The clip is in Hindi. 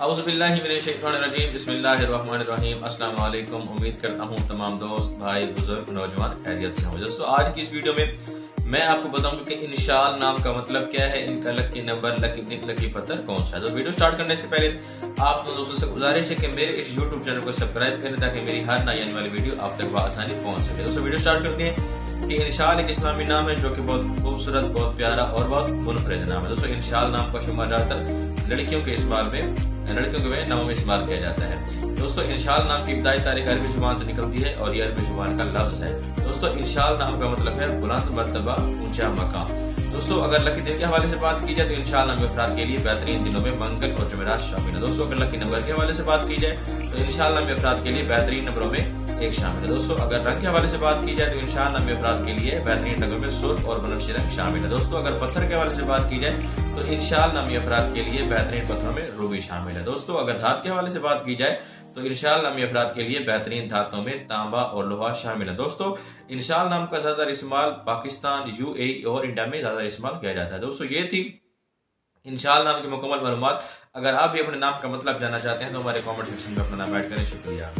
औज़ुबिल्लाहिमिनश्शैतानिर्रजीम बिस्मिल्लाहिर्रहमानिर्रहीम। अस्सलाम वालेकुम। उम्मीद करता हूँ तमाम दोस्त भाई बुजुर्ग नौजवान खैरियत से होंगे। दोस्तों आज की इस वीडियो में मैं आपको बताऊंगा कि इंशाल नाम का मतलब क्या है, इनका लकी नंबर, लकी दिन, लकी पत्थर कौन सा है। तो वीडियो स्टार्ट करने से पहले आप दोस्तों से गुजारिश है कि मेरे इस यूट्यूब चैनल को सब्सक्राइब करें ताकि मेरी हर नई आने वाली वीडियो आप तक आसानी पहुंच सके। दोस्तों वीडियो स्टार्ट करते हैं कि इंशाल एक इस्लामी नाम है जो कि बहुत खूबसूरत, बहुत प्यारा और बहुत मुनफरिद नाम है। दोस्तों इंशाल नाम का शुमार ज्यादातर लड़कियों के नामों में इस्तेमाल किया जाता है। दोस्तों इंशाल नाम की इब्तदाई तारीख अरबी जुबान से निकलती है और ये अरबी जुबान का लफ्ज है। दोस्तों इंशाल नाम का मतलब है बुलंद मर्तबा, ऊंचा मकाम। दोस्तों अगर लकी दिन के हवाले से बात की जाए तो इंशाल नाम के अफराद के लिए बेहतरीन दिनों में मंगल और जुमेरात शामिल है। दोस्तों अगर लकी नंबर के हवाले से बात की जाए तो इंशाल नाम के अफराद के लिए बेहतरीन नंबरों में एक शामिल है। दोस्तों अगर रंग के हवाले से बात की जाए तो इंशाल नाम के अफराद के लिए बेहतरीन रंगों में सुर्ख और बनफशी रंग शामिल है। दोस्तों अगर पत्थर के हवाले से बात की जाए तो इंशाल नामी अफराद के लिए बेहतरीन पत्थरों में रूबी शामिल है। दोस्तों अगर धात के हवाले से बात की जाए तो इंशाल नामी अफराद के लिए बेहतरीन धातों में तांबा और लोहा शामिल है। दोस्तों इंशाल नाम का ज्यादा इस्तेमाल पाकिस्तान, यूएई और इंडिया में ज्यादा इस्तेमाल किया जाता है। दोस्तों ये थी इंशाल नाम की मुकम्मल मालूमात। अगर आप भी अपने नाम का मतलब जानना चाहते हैं तो हमारे कॉमेंट सेक्शन में अपना नाम ऐड करें। शुक्रिया।